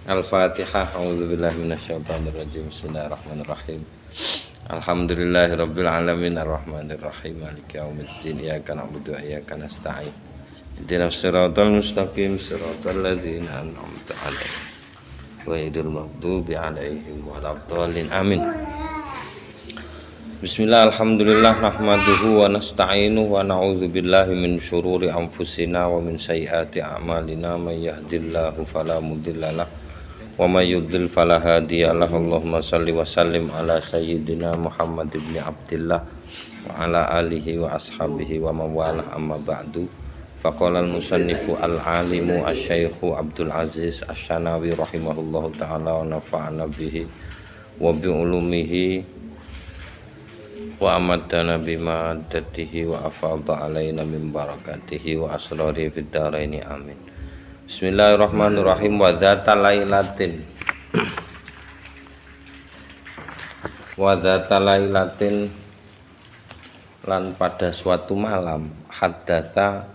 Al-Fatihah. A'udzubillahi minasyaitonirrajim. Bismillahirrahmanirrahim. Alhamdulillahirabbil alamin arrahmanirrahim maliki yaumiddin iyyaka na'budu wa iyyaka nasta'in. Ihdinas siratal mustaqim siratal ladzina an'amta 'alaihim ghairil maghdubi 'alaihim waladdallin. Amin. Bismillah, alhamdulillah, nahmaduhu wa nasta'inuhu wa na'udzubillahi min syururi anfusina wa min sayyiati a'malina. May yahdihillahu fala mudhillalah wa may yudlil fala hadiyalah. Allahumma shalli wa sallim ala sayyidina Muhammad ibn Abdillah wa ala alihi wa ashabihi wa mawala, amma ba'du. Faqala al-musannifu al-alimu asy-syaikhu Abdul Aziz Asy-Syanawi rahimahullahu ta'ala wa nafa'ana bihi wa bi ulumihi wa amadana bima addatihi wa afadha alaina min barakatihi wa asrari fid dharaini. Amin. Bismillahirrahmanirrahim. Wa dzata lailatin wa dzata lailatin lan pada suatu malam haddatsa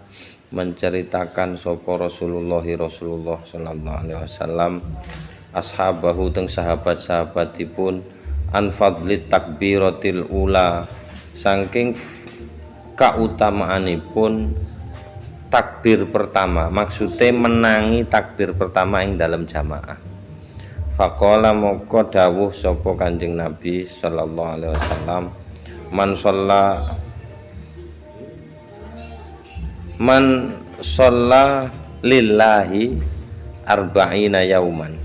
menceritakan sapa Rasulullah sallallahu alaihi wasallam ashabahu teng sahabat-sahabatipun an fadlit takbiratil ula saking kautamaanipun takbir pertama, maksudnya menangi takbir pertama ing dalam jamaah. Faqala moko dawuh sapa Kanjeng Nabi sallallahu alaihi wasallam, man shalla lillahi arba'ina yauman,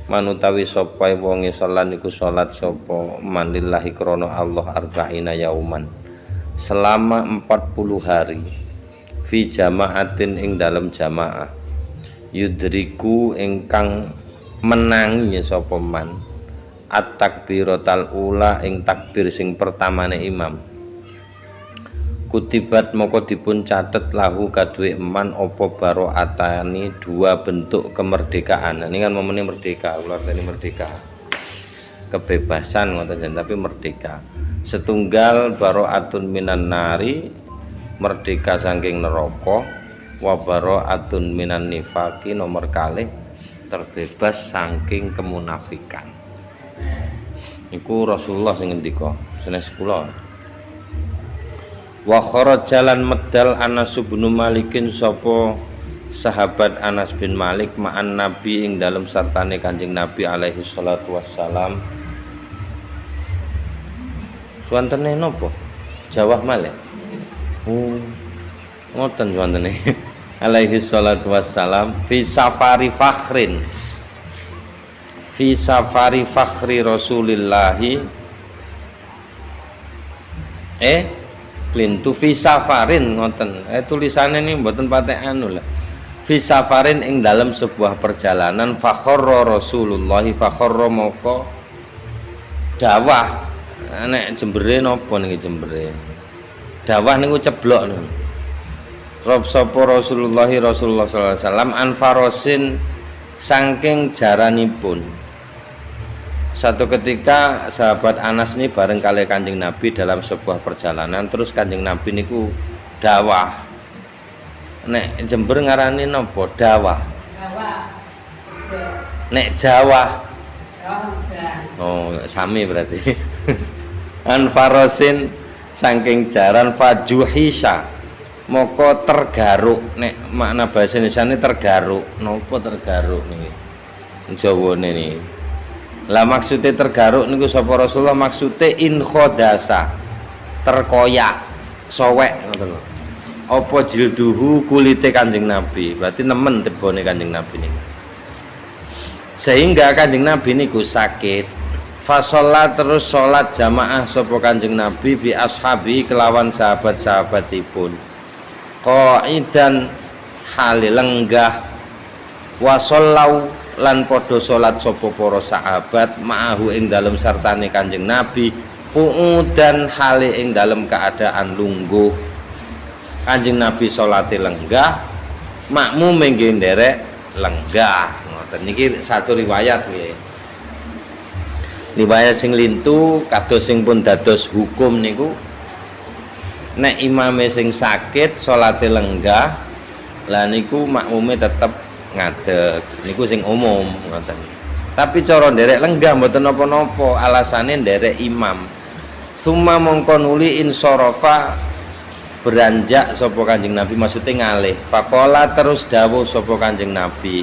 manutawi sapa wonge salat niku salat sapa man lillahi krana Allah arba'ina yauman selama 40 hari fi jamaatin ing dalam jamaah yudriku ingkang menangi sapa man at-takbiratal ula ing takbir sing pertamane imam. Kutibat moko dipun catet lahu kaduwe eman apa baro'atani dua bentuk kemerdekaan. Ini kan momennya merdeka, ular tadi merdeka. Kebebasan ngoten, tapi merdeka. Setunggal baro'atun minan nari, merdeka saking neraka, wa baro'atun minan nifaki, nomor kalih terbebas saking kemunafikan. Iku Rasulullah sing ngendika, sanes kula. Wa kharajalan medal Anas bin Malikin sapa sahabat Anas bin Malik ma'an Nabi ing dalem sartane Kanjeng Nabi alaihi salatu wassalam. Suwantene napa? Jawah malih. Ngoten suwantene. Alaihi salatu wassalam fi safari fakhrin. Fi safari fakhri Rasulillahi Lintu fi safarin ngoten. Tulisannya ini mboten patek anu lah. Fi safarin ing dalam sebuah perjalanan fakharra Rasulullah fakharra moko dawah. Nek jembere napa niki jembere? Dawah niku ceblok niku. Rob sapa Rasulullah sallallahu alaihi wasallam anfarosin saking jaranipun. Satu ketika sahabat Anas ini bareng kali Kanjeng Nabi dalam sebuah perjalanan, terus Kanjeng Nabi niku dawah. Nek Jember ngarani napa? Dawah. Nek Jawa. Oh, sami berarti. Anfarosin saking jaran fajuhisha. Moko tergaruk. Nek makna bahasa Indonesia ini tergaruk. Napa tergaruk niki? Jawane niki. Lah maksudnya tergaruk niku sapa Rasulullah, maksudnya inkhodasa terkoyak sowek ngoten lho. Apa jilduhu kulite Kanjeng Nabi, berarti nemen tebone Kanjeng Nabi niku. Sehingga Kanjeng Nabi niku sakit. Fasolat terus salat jamaah sapa Kanjeng Nabi bi ashabi kelawan sahabat-sahabatipun. Qaidan hale lenggah wasallau lan padha salat sapa para sahabat ma'ahu ing dalem sartane Kanjeng Nabi dan hale ing dalem keadaan lungguh. Kanjeng Nabi salate lenggah, makmum nggih nderek lenggah. Ngoten niki satu riwayat nggih. Riwayat sing lintu kados sing pun dados hukum niku nek imame sing sakit salate lenggah, lah niku makmume tetep ngadeg niku sing umum ngoten. Tapi cara nderek lenggah mboten napa-napa, alasane nderek imam. Summa mongko nuli insarafa beranjak sapa Kanjeng Nabi, maksudnya ngalih. Faqala terus dawuh sapa Kanjeng Nabi,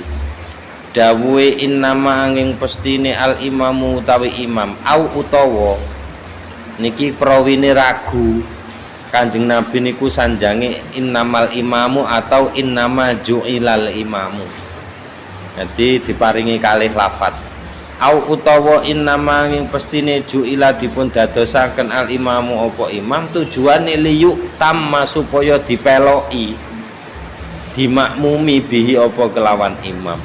dawuhe innama angin pestine al imamu utawi imam au utawa niki prawine ragu. Kanjeng Nabi niku sanjange innamal imamu atau innama ju'ilal imamu, jadi diparingi kalih lafat. Au utawa innama ing pestine ju'ila dipun dadosaken al imamu apa imam, tujuane liyuk tamma supaya dipeloki dimakmumi bihi apa kelawan imam.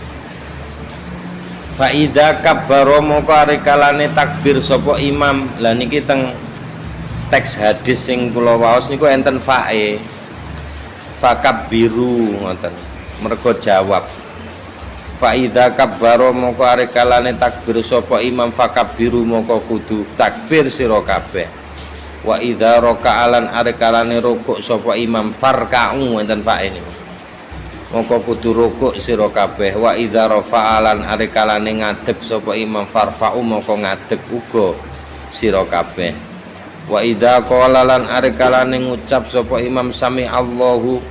Fa idza kabbara moko arikalane takbir sapa imam. Lah niki teng teks hadis sing kula waos niku enten fae fakabbiru ngoten, mergo jawab fa idza kabbara moko arikalane takbir sapa imam fakabbiru moko kudu takbir sira kabeh. Wa idza raka'alan arikalane rukuk sapa imam farka'u enten fae niku, moko kudu rukuk sira kabeh. Wa idza rafa'alan arikalane ngadeg sapa imam farfa'u moko ngadeg uga sira kabeh. Wa idza qala lan arikalane ngucap sapa imam sami Allahu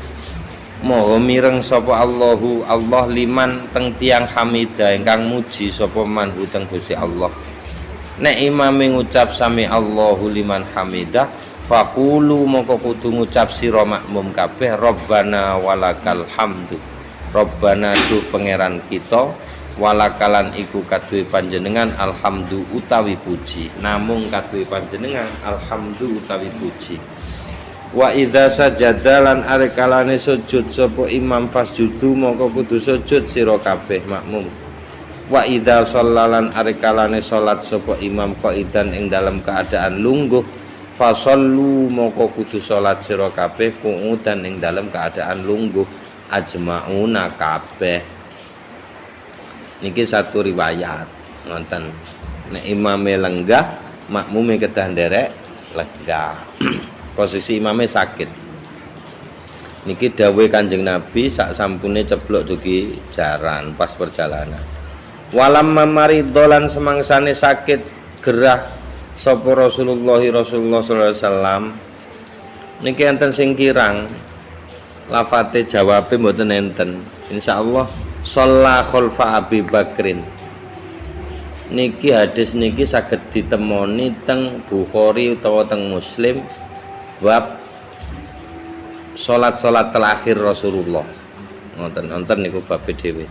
moho mireng sapa Allahu Allah liman teng tiang hamidah ingkang muji sapa manhu teng Gusti Allah. Nek imam ngucap sami Allahu liman hamidah faqulu moko kudu ngucap sira makmum kabeh Rabbana walakal hamdu. Rabbana du pangeran kita, walakalan iku kaduwe panjenengan alhamdu utawi puji, namung kaduwe panjenengan alhamdu utawi puji. Wa idza sajada lan arikalane sujud sapa imam fasjudu moko kudu sujud sira kabeh makmum. Wa idza shallalan arikalane salat sapa imam qaidan ing dalam keadaan lungguh fasallu moko kudu salat sira kabeh qu'udan ing dalam keadaan lungguh ajmauna kabeh. Niki satu riwayat ngonten, nek imame lenggah makmume kedah nderek lenggah. Posisi imame sakit niki dawuhe Kanjeng Nabi sak sampune ceblok dugi jaran pas perjalanan. Walam mamari dolan semangsane sakit gerah sapa Rasulullah sallallahu alaihi wasallam niki enten sing kirang lafate jawabe mboten enten. Insyaallah shalla khalfa Abi Bakrin niki hadis niki saged ditemoni teng Bukhari utawa teng Muslim bab salat-salat terakhir Rasulullah. Nonton niku bab dhewe.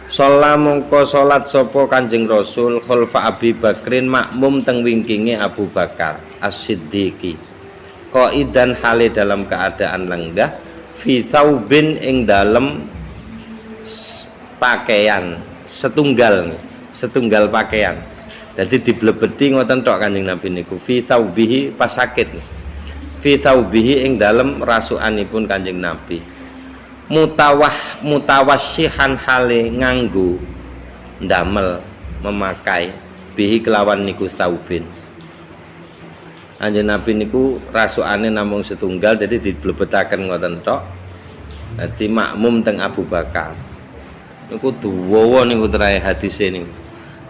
Shalla mongko salat sapa Kanjeng Rasul khalfa Abi Bakrin makmum teng wingkinge Abu Bakar As-Siddiqi. Qaidan hale dalam keadaan lenggah fi tsaubin ing dalem pakaian setunggal pakaian. Jadi diblebeti ngoten tok Kanjeng Nabi niku fi tsaubihi pas sakit. Fi tsaubihi ing dalem rasukanipun Kanjeng Nabi. Mutawassihan hale nganggo ndamel memakai bihi kelawan niku tsaubin. Kanjeng Nabi niku rasukane namung setunggal jadi diblebetaken ngoten tok. Dadi makmum teng Abu Bakar. Niku duwawa niku terae hadise niku.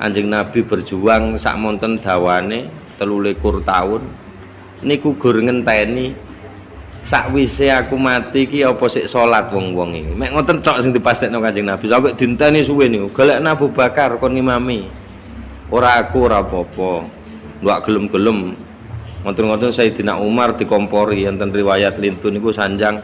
Kanjeng Nabi berjuang sak monten dawane 23 tahun. Niku gur ngenteni sakwise aku mati ki apa sik salat wong-wong iki. Mek ngoten tok sing dipastekno Kanjeng Nabi. Sampai dinteni suwe niku. Golekna Abu Bakar kon ngimami. Ora aku ora apa-apa. Ndak gelem-gelem. Ngoten-ngoten Sayyidina Umar dikompori enten riwayat lintun niku sanjang.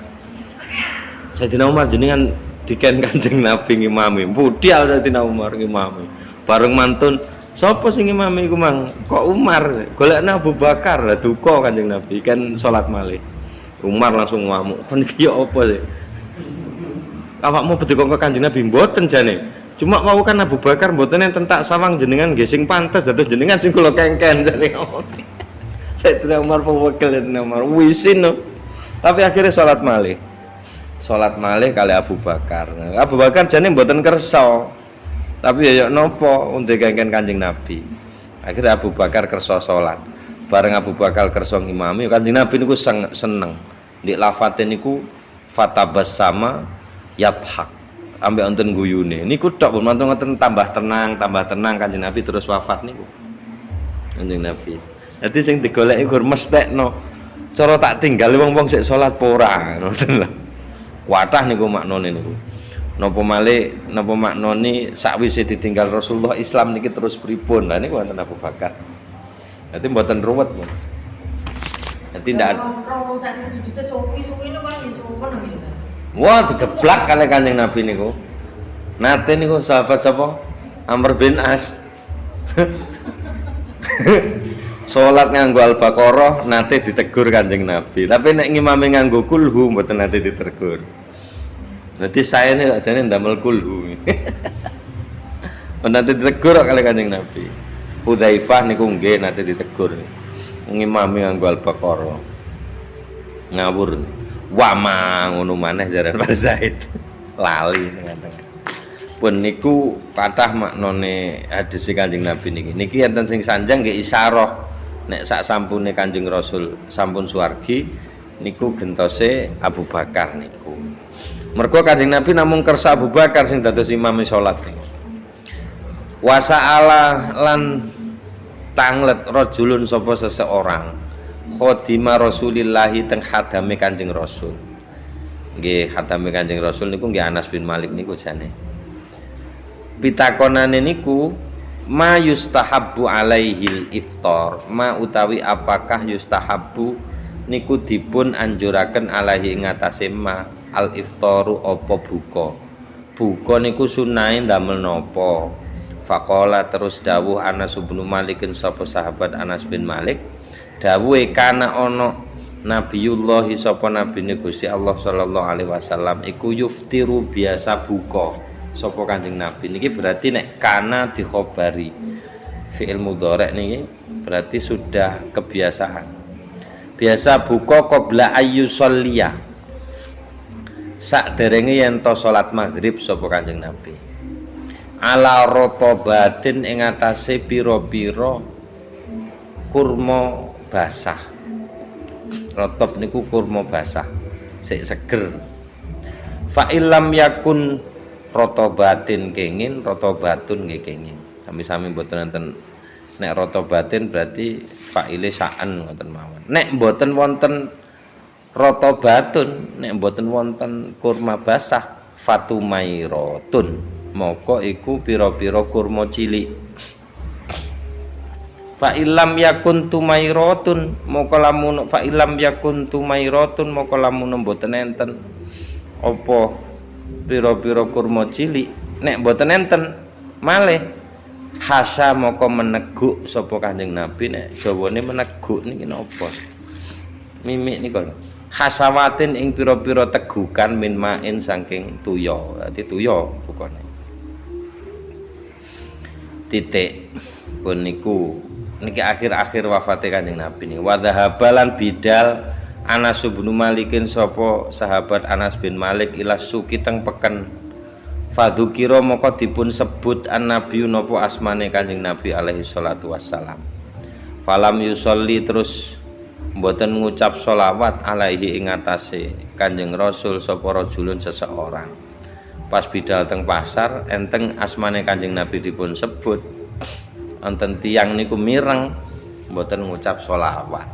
Sayyidina Umar jenengan diken Kanjeng Nabi ngimami. Budal Sayyidina Umar ngimami. Bareng mantun, sapa sing ngimami iku Mang? Kok Umar? Golekna Abu Bakar. Lah duka Kanjeng Nabi kan salat malih. Umar langsung ngamuk. Kon iki apa sih? Awakmu bedhekok Kanjeng Nabi mboten jane. Cuma mau kan Abu Bakar mboten enten tak sawang jenengan nggih sing pantes dados jenengan sing kula kengken jane. Sayyidina Umar pewekil Sayyidina Umar wisin no. Tapi akhirnya salat malih. Salat malih kali Abu Bakar. Abu Bakar jane mboten kersa. Tapi ya napa unde kengken Kanjeng Nabi. Akhirnya Abu Bakar kersa salat. Bareng Abu Bakar kersa ngimami Kanjeng Nabi niku seneng. Di lafate niku fatabas sama yathak. ambek wonten guyune. Niku tok pun mantun ngoten tambah tenang Kanjeng Nabi terus wafat niku. Kanjeng Nabi. Dadi sing digoleki gur mestekno. Cara tak tinggal wong-wong sik salat apa ora ngoten lho. Kuatah niku maknane niku. Napa malih napa maknane sakwise ditinggal Rasulullah Islam niki terus pripun. Lah niku wonten Abu Bakar. Dadi mboten ruwet pun. Dadi ndak wah digeblak kali Kanjeng Nabi niku. Nate niku sahabat sapa? Amr bin As. Salat nganggo Al-Baqarah nate ditegur Kanjeng Nabi. Tapi nek ngimame nganggo kulhu mboten nate ditegur. Dadi saya ini ajane ndamel kulhu. Nate ditegur kali Kanjeng Nabi. Hudzaifah niku nggih nate ditegur. Ngimame nganggo Al-Baqarah. Ngawur. Wama ngono maneh jaran Pak Zaid. Lali tengah-tengah. Pun niku kathah maknane hadis Kanjeng Nabi niki. Niki enten sing sanjang nggih isyarah nek sak sampune Kanjeng Rasul sampun suwargi niku gentose Abu Bakar niku. Mergo Kanjeng Nabi namung kersa Abu Bakar sing dados imam salat niku. Wa sa'ala lan tanglet rajulun sapa seseorang khodima Rasulillahi teng hadame Kanjeng Rasul. Nggih, hadame Kanjeng Rasul niku nggih Anas bin Malik niku jane. Pitakonane niku ma yustahabbu alaihil iftar, ma utawi apakah yustahabbu niku dipun anjuraken alaihi ngatasé ma al iftaru apa buka. Buka niku sunahe ndamel napa? Faqala terus dawuh Anas bin Malik sapa sahabat Anas bin Malik dawuhe kana ana Nabiullah sapa nabine Gusti Allah sallallahu alaihi wasallam iku yuftiru biasa buka sapa Kanjeng Nabi niki berarti nek kana dikhobari fi'il mudhari niki berarti sudah kebiasaan biasa buka qabla ayyusolliya sakderenge yen to salat maghrib sapa Kanjeng Nabi ala rotobatin ing atase pira-pira kurma basah. Rotob niku kurma basah sik seger. Fa illam yakun rotobatin kenging rotobatun nggih kenging. Sami-sami mboten wonten nek rotobatin berarti faile sa'an ngoten mawon. Nek mboten wonten rotobatun, nek mboten wonten kurma basah fatumairatun. Moko iku pira-pira kurma cilik. Fa illam yakun tumairatun moko lamun fa illam yakun tumairatun moko lamun mboten enten apa pira-pira kurma cilik nek mboten enten malih hasa moko meneguk sapa Kanjeng Nabi nek Jawane meneguk niki napa mimik nika lho hasawatin ing pira-pira tegukan min main saking tuya dadi tuya bukane titik pun niku niki akhir-akhir wafate Kanjeng Nabi niki wa dhahabalan bidal Anas bin Malikin sapa sahabat Anas bin Malik ila suki teng peken fadzukira moko dipun sebut an-nabiy napa asmane Kanjeng Nabi alaihi salatu wassalam falam yusolli terus mboten ngucap sholawat alaihi ing atase Kanjeng Rasul sapa rajulun seseorang pas bidal teng pasar enteng asmane Kanjeng Nabi dipun sebut enten tiyang niku mireng mboten ngucap sholawat.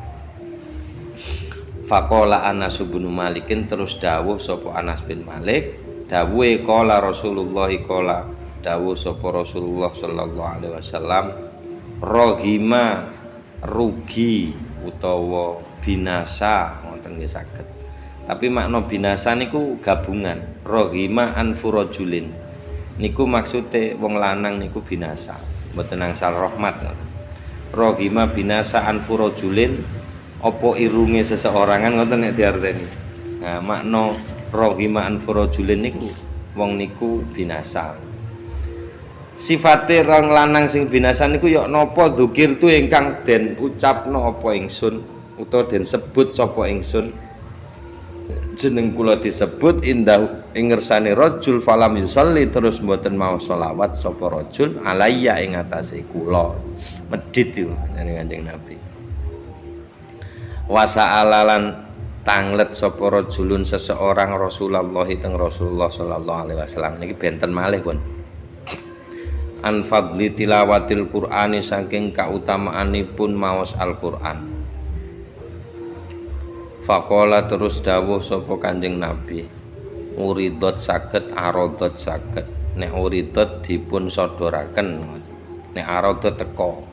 Faqala Anas bin Malikin terus dawuh sapa Anas bin Malik dawuhe qala Rasulullah qala dawuh sapa Rasulullah sallallahu alaihi wasallam rohima rugi utawa binasa ngoten nggih saged. Tapi makna binasa niku gabungan. Rohima anfurajulin. Niku maksude wong lanang niku binasa. Mboten angsal rahmat ngoten. Rohima binasa anfurajulin apa irunge seseorangan ngoten nek diarteni. Nah, makna rohima anfurajulin niku wong niku binasa. Sifate rong lanang sing binasa niku ya napa dzukir tu ingkang den ucapno apa ingsun utawa den sebut sapa ingsun jeneng kula disebut indah ing ngersane rajul falam yusolli terus mboten mau selawat sapa rajul alayya ing atase kula medhit yo Kanjeng Nabi wasa'alalan tanglet sapa rajulun seseorang Rasulullah teng Rasulullah sallallahu alaihi wasallam niki benten malih pun an fadli tilawatil Qur'ani saking kautamaanipun maos Al-Qur'an. Faqala terus dawuh sapa Kanjeng Nabi, uridot saged aradot saged. Nek uridot dipun sodoraken, nek aradot teka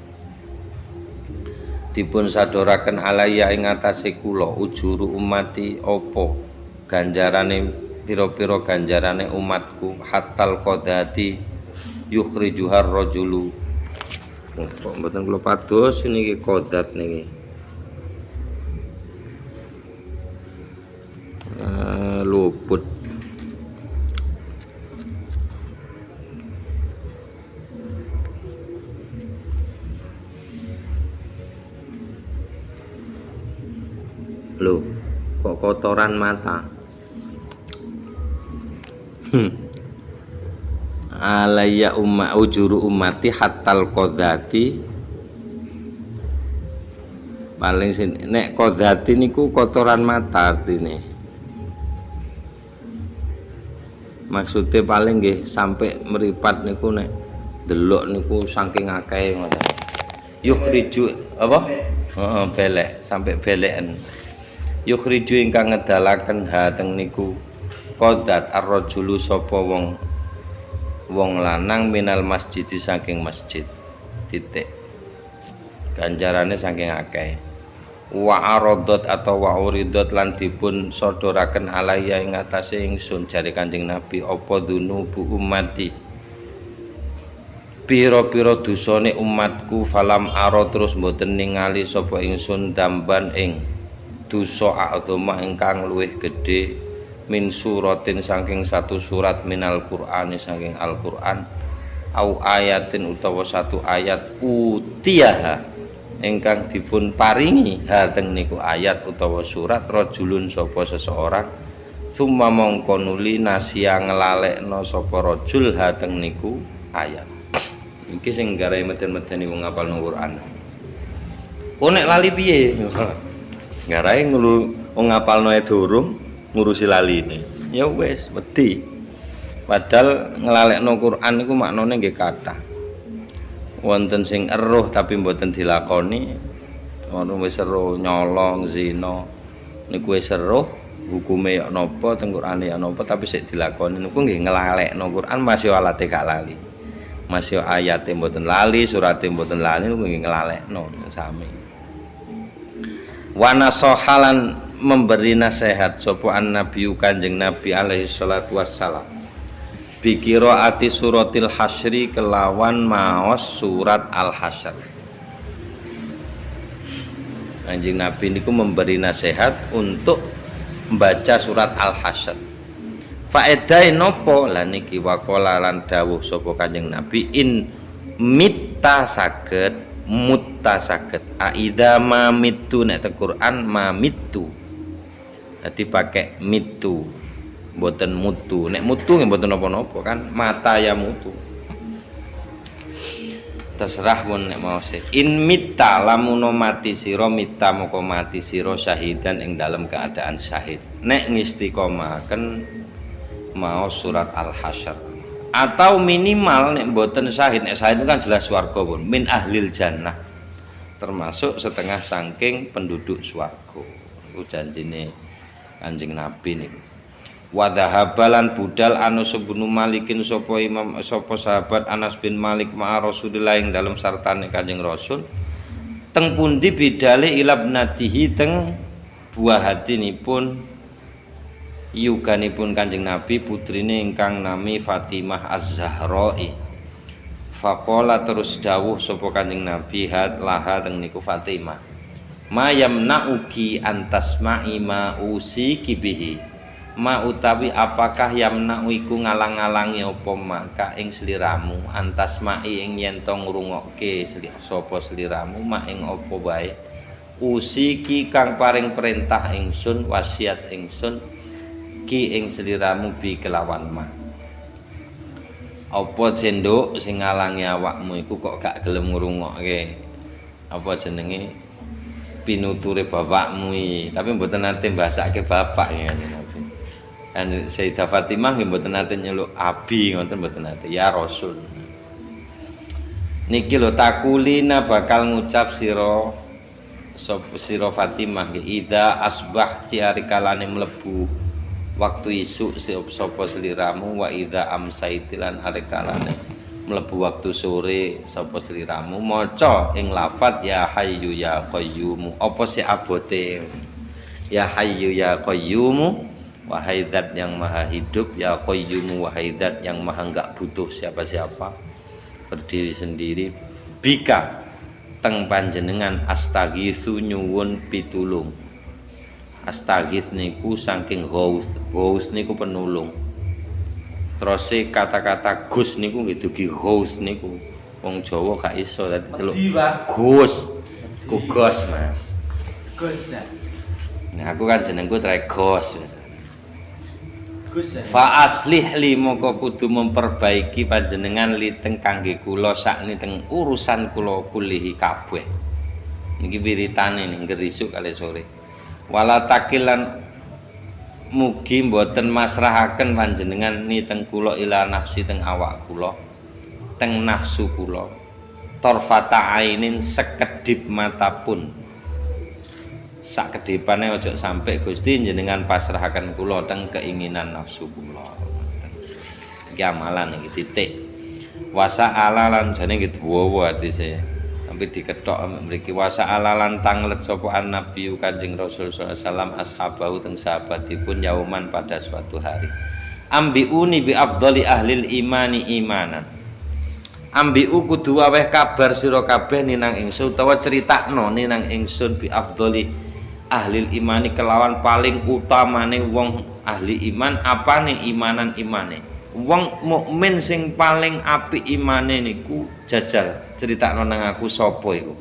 dipun sadhoraken alaya ing atase kula ujuru umati apa ganjarane pira-pira ganjarane umatku hatal qadati yukhrijuhar rajulu. Kok mboten kula pados niki qadat niki. Luput. Loh, kok kotoran mata? Alayya ujuru ummati hatal qadati. Paling nek qadati niku kotoran mata artine. Maksudnya paling nggih sampai meripat niku nek delok niku saking akeh ngoten. Yukhriju apa? Heeh, belek, sampai beleken. Yukhriju ingkang ngedalaken ha teng niku qadat ar-rajulu sapa wong lanang minal masjid saking masjid. Titik. Ganjarane saking akeh. Wa aradot atau wa uridot lan dipun sodoraken alaya ing atase ingsun jare Kanjeng Nabi apa dzunubu ummati. Pira-pira dosane umatku falam aro terus mboten ningali sapa ingsun damban ing dosa a'dzama ingkang luwih gedhe min suratin saking satu surat minal Qur'ani saking Al-Qur'an au ayatin utawa satu ayat utiyaha ingkang dipun paringi hateng niku ayat utawa surat rajulun sapa seseorang summa mongko nuli nasia nglalekno sapa rajul hateng niku ayat. Iki sing garahe meden-medeni wong ngapalno Qur'an. Kok nek lali piye? Garahe wong ngapalno ae durung ngurusi laline. Ya wis wedi. Padahal nglalekno Qur'an niku maknane nggih kathah. Wonten sing eruh tapi mboten dilakoni. Ono wis eruh nyolong, zina. Niku wis eruh, hukume ya napa, teng Qur'ane ya napa tapi sik dilakoni niku nggih nglalekno Qur'an masih alate gak lali. Masih ayate mboten lali, surate mboten lali niku nggih nglalekno sami. Wa nasahalan memberi nasihat sapa an-nabi Kanjeng Nabi alaihi salatu wassalam. Bi qiraati suratil hasyri kelawan maos surat al-hasyr. Kanjeng Nabi niku memberi nasihat untuk membaca surat al-hasyr. Faedahe napa? Lah niki waqala lan dawuh sapa Kanjeng Nabi in mitta saged mutta saged aidza ma mitu nek teng Quran ma mitu dadi pakai mitu mboten mutu nek mutu nggih mboten napa-napa kan mata ya mutu terserah pun nek mau sih in mitta lamun mati sira mitta moko mati sira syahidan ing dalam keadaan syahid nek ngistiqomahaken mau surat al-hasyr atau minimal nek mboten syahid nek syahid kan jelas swarga pun min ahlil jannah termasuk setengah saking penduduk swarga iku janjine Kanjeng Nabi niku wa dhahabalan budal Anas bin Malikin sapa imam sapa sahabat Anas bin Malik ma'a Rasulillah ing dalem sartane Kanjeng Rasul teng pundi bidale ilabnatihi teng buah hatinipun yuganipun Kanjeng Nabi putrine ingkang nami Fatimah Az-Zahra'i. Faqala terus dawuh sapa Kanjeng Nabi had laha teng niku Fatimah. Ma yamna'uki antasma'i ma usiki bihi. Ma utawi apakah yamna'u iku ngalang-alangi apa maka ing sliramu antasma'i ing yen to ngrungokke sapa sliramu ma ing apa wae. Usiki kang paring perintah ingsun wasiat ingsun ki ing sliramu bi kelawan ma apa jenduk sing ngalangi awakmu iku kok gak gelem ngrungokke apa jenenge pinuture bapakmu tapi mboten nate mbasake bapak ya Nabi. Kan Sayyidah Fatimah nggih mboten nate nyeluk abi ngoten mboten nate ya Rasul. Niki lho takulina bakal ngucap sira Fatimah nggih ida asbah tiari kalane mlebu waktu isuk sapa sliramu wa ida amsaitilan hari kalane mlebu waktu sore sapa sliramu maca ing lafat ya hayyu ya qayyum apa sih abote ya hayyu ya qayyum wahai zat yang maha hidup ya qayyum wahai zat yang maha enggak butuh siapa-siapa berdiri sendiri bika teng panjenengan astaghitsu nyuwun pitulung astaghits niku saking ghaus niku penulung. Terus kata-kata Gus niku nggih dugi Ghaus niku. Wong Jawa gak iso dadi celuk Gus. Ku Gos, Mas. Gus. Nah, aku kan jenengku trek Gos. Gus. Fa aslih li moko kudu memperbaiki panjenengan li teng kangge kula sakni teng urusan kula kulihi kabeh. Niki wiritane ning ngerisuk kali sore. Wala takilan mugi mboten masrahaken panjenengan ni teng kula ila nafsi teng awak kula teng nafsu kula torfata ainin sekedip mata pun sak kedipane ojo sampai Gusti jenengan pasrahaken kula teng keinginan nafsu kula iki amalan iki titik wasa alalan jane iki dawa hadise sampai diketok mriki wasa alalan tanglet sapa annabi Kanjeng Rasul sallallahu alaihi wasallam ashabahu teng sahabatipun yauman pada suatu hari ambiuni bi afdhali ahlil imani imanan ambiu kudu aweh kabar sira kabeh ninang ingsun utawa critakno ninang ingsun bi afdhali ahlil imani kelawan paling utamane wong ahli iman apane imanan imane wong mukmin sing paling apik imane niku jajal critakno nang aku sapa iku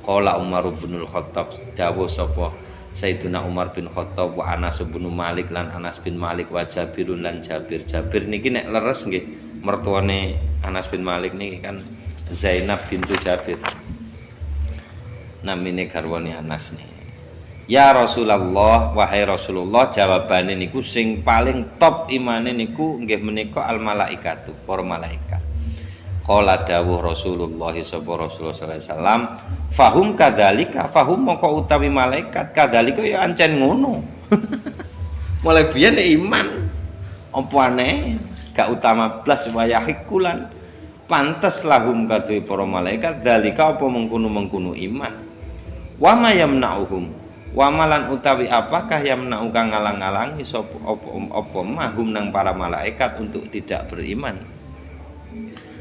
qala Umar bin Khattab dawuh sapa Sayyidina Umar bin Khattab wa Anas bin Malik lan Anas bin Malik wa Jabirun lan Jabir niki nek leres nggih mertuane Anas bin Malik niki kan Zainab bintu Jabir namine garwane Anas niki ya Rasulullah wahai Rasulullah jawabane niku sing paling top imane niku nggih menika al malaikatu para malaikat qala dawuh Rasulullah sallallahu alaihi wasallam fahum kadzalika fahum moko utawi malaikat kadzalika ya ancen ngono mulai biyen iman apa aneh gak utama blas wayahikulan pantes lahum kadhe para malaikat dalika apa mengkono iman wa ma yamna'uhum wamalan utawi apakah yang menauka ngalang-ngalangi apa mahum nang para malaikat untuk tidak beriman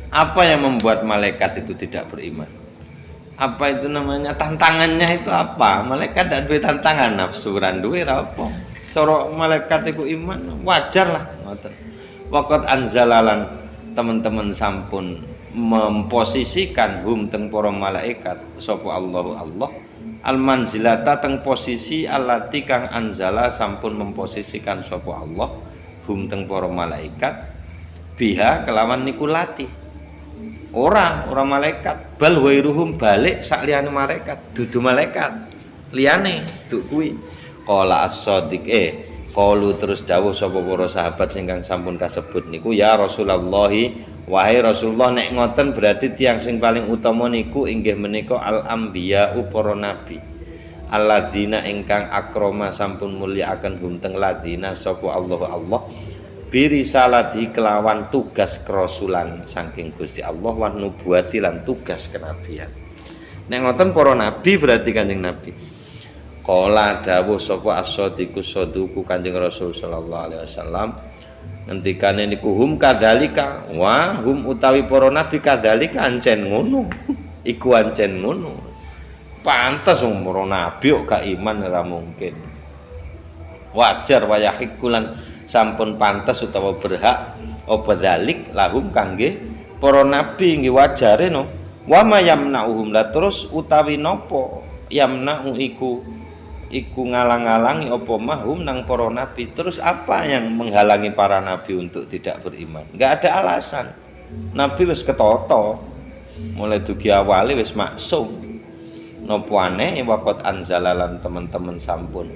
apa yang membuat malaikat itu tidak beriman apa itu namanya tantangannya itu apa malaikat tidak duwe tantangan nafsuran duwe apa cara malaikat itu iman wajar lah waqat anzalalan teman-teman sampun memposisikan hum teng para malaikat sapa Allah al manzilata teng posisi allati kang anzala sampun memposisikan sapa Allah hum teng para malaikat biha kelawan niku lati ora malaikat bal wairuhum balik sak liyane malaikat dudu malaikat liyane duk kuwi qala as-shadiq qalu terus dawuh sapa para sahabat sing kang sampun kasebut niku ya Rasulullah wahai Rasulullah nek ngoten berarti tiang sing paling utama niku inggih menika al-anbiya para nabi alladzina ingkang akrama sampun mulyakaken hum teng ladzina sapa Allah birisalati kelawan tugas kerasulan saking Gusti Allah wan nubuwati lan tugas kenabian nek ngoten para nabi berarti Kanjeng Nabi qala dawuh sapa as-shadiqus saduku Kanjeng Rasul sallallahu alaihi wasallam ngendikane niku hum kadzalika wa hum utawi para nabi kadzalika ancen ngono iku ancen ngono pantes wong para nabi kok gak iman ora mungkin wajar wayahikulan sampun pantes utawa berhak apa dzalik lahum kangge para nabi nggih wajare no wa ma yamna'uhum la terus utawi napa yamna'u iku ngalang-alangi apa mahum nang para nabi terus apa yang menghalangi para nabi untuk tidak beriman enggak ada alasan nabi wis ketata mulai dugi awale wis maksum nopo aneh waqat anzalalan teman-teman sampun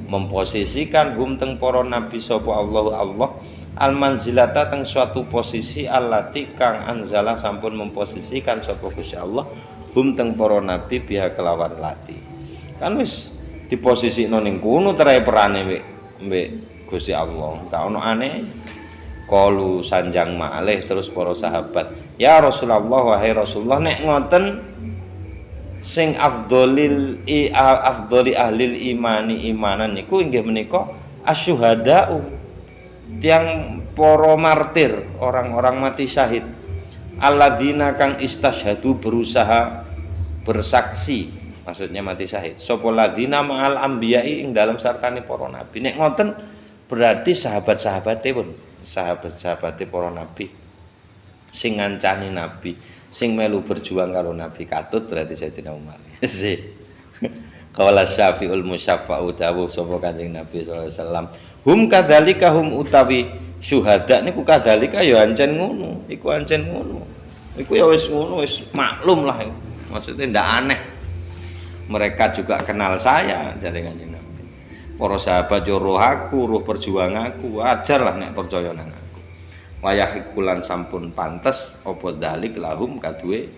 memposisikan hum teng para nabi sapa Allah al manzilata teng suatu posisi allati kang anzala sampun memposisikan sapa Gusti Allah hum teng para nabi biha kelawan lati kan wis diposisikno ning kono terae perane mbek Gusti Allah gak ono aneh kalu sanjang malih terus para sahabat ya Rasulullah wahai Rasulullah nek ngoten sing afdoli ahlil imani imanan niku inggih menika asyuhada'u tiang para martir orang-orang mati syahid alladzina kang istasyhadu berusaha bersaksi maksudnya mati syahid sapa ladzina ma'al anbiya'i ing dalam sartane para nabi nek ngoten berarti sahabat-sahabate pun sahabat-sahabate para nabi sing ngancani nabi sing melu berjuang karo nabi katut berarti Sayyidina Umar sih qala syafi'ul musyaffa'u dawuh sapa Kanjeng Nabi sallallahu alaihi wasallam hum kadzalika hum utawi syuhada niku kadzalika ya ancen ngono iku ancen ngono iku ya wis ngono wis maklum lah maksudnya ndak aneh mereka juga kenal saya jare Kanjeng Nabi para sahabat yo roh aku roh perjuanganku wajar lah nek percaya nang aku wayahikulan sampun pantes apa dzalik lahum kaduwe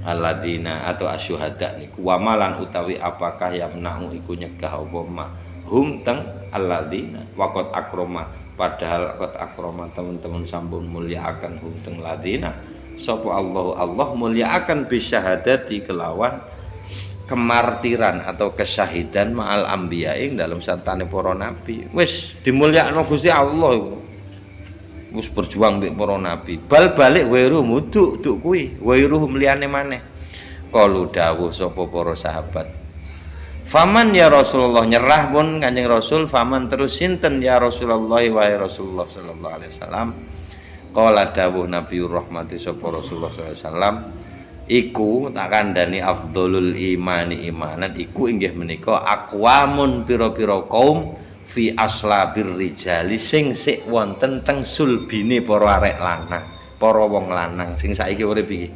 alladzina atau asyuhada niku wamalan utawi apakah yamna'u iku nyegah apa ma hum teng alladzina waqat akrama padahal qad akrama teman-teman sampun mulyaaken hum teng ladzina sapa Allah mulyaaken bisyahadati kelawan kemartiran atau kesyahidan ma'al anbiya ing dalam sartane para nabi wis dimulyakno Gusti Allah iku wis berjuang mbek para nabi bal balik wairu muduk duk kuwi wairuhum liyane maneh qalu dawuh sapa para sahabat faman ya Rasulullah nyerah pun Kanjeng Rasul faman terus sinten ya Rasulullah wahai Rasulullah sallallahu alaihi wasallam qala dawuh nabiyur rahmati sapa Rasulullah sallallahu alaihi wasallam iku tak kandhani afdholul imani imanan iku inggih menika aqwamun pira-pira kaum fi aslabir rijali sing sik wonten teng sulbine para arek lanang para wong lanang sing saiki urip iki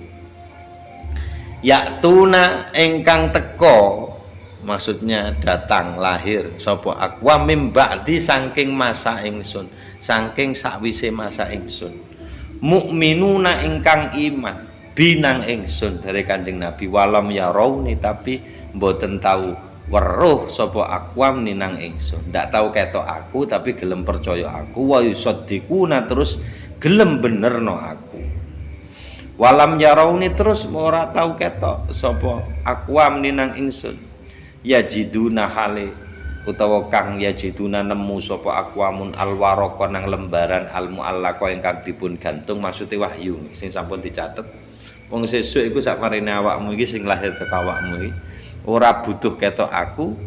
yaktuna ingkang teka maksudnya datang lahir sapa aqwam mim ba'di saking masa ingsun saking sakwise masa ingsun mukminuna ingkang iman binang ingsun dari Kanjeng Nabi walam ya rauni tapi mboten tahu weruh sapa aqwam ninang ingsun ndak tahu ketok aku tapi gelem percaya aku wa yusaddiquna terus gelem benerno aku walam ya rauni terus ora tahu ketok sapa aqwam ninang ingsun yajiduna hale utawa kang yajiduna nemu sapa aqwamun alwaraka nang lembaran almuallaqa ingkang dipun gantung maksudnya wahyu sing sampun dicatet wong sesuk iku sakmarine awakmu iki sing lahir teko awakmu iki ora butuh ketok aku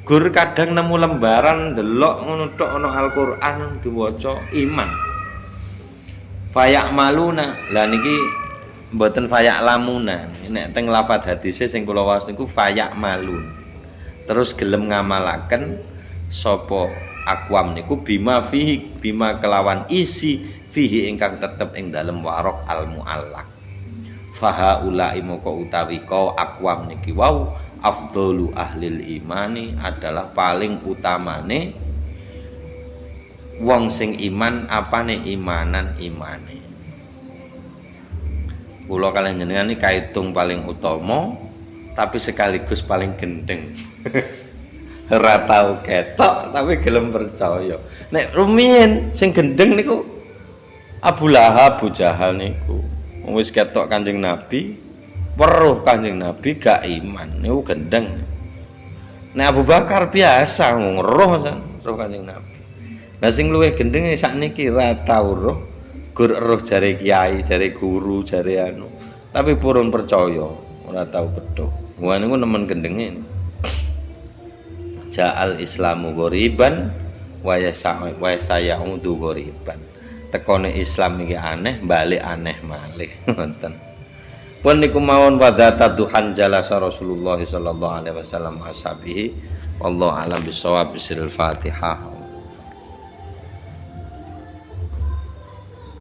gur kadang nemu lembaran delok ngono tok ana Al-Qur'an diwaca iman fayak maluna lah niki mboten fayak lamuna nek teng lafadz hadise sing kula waos niku fayak malun terus gelem ngamalaken sapa aqwam niku bima fihi bima kelawan isi fihi ingkang tetep ing dalem waraq al-muallaq faha ulai moko utawi kau aqwam niki wau afdhalu ahlil imani adalah paling utamane wong sing iman apane imanan imane kula kaliyan jenengan iki kaitung paling utama tapi sekaligus paling gendeng ora tau ketok tapi gelem percaya nek rumiyin sing gendeng niku Abu Lahab Abu Jahal niku wis ketok Kanjeng Nabi weruh Kanjeng Nabi gak iman niku gendeng nek Abu Bakar biasa ngeruh Kanjeng Nabi lah sing luwih gendeng sakniki ra tau roh gur roh jare kiai jare guru jare anu tapi purun percaya ora tau bedhok wah niku nemen gendenge ja'al islamu ghoriban wa yasa'udu ghoriban tekone Islam iki aneh balik aneh malih ngoten pun niku mawon wadata duhan jalasa Rasulullah sallallahu alaihi wasallam ashabihi wallahu alam bisawab bisiril Fatihah.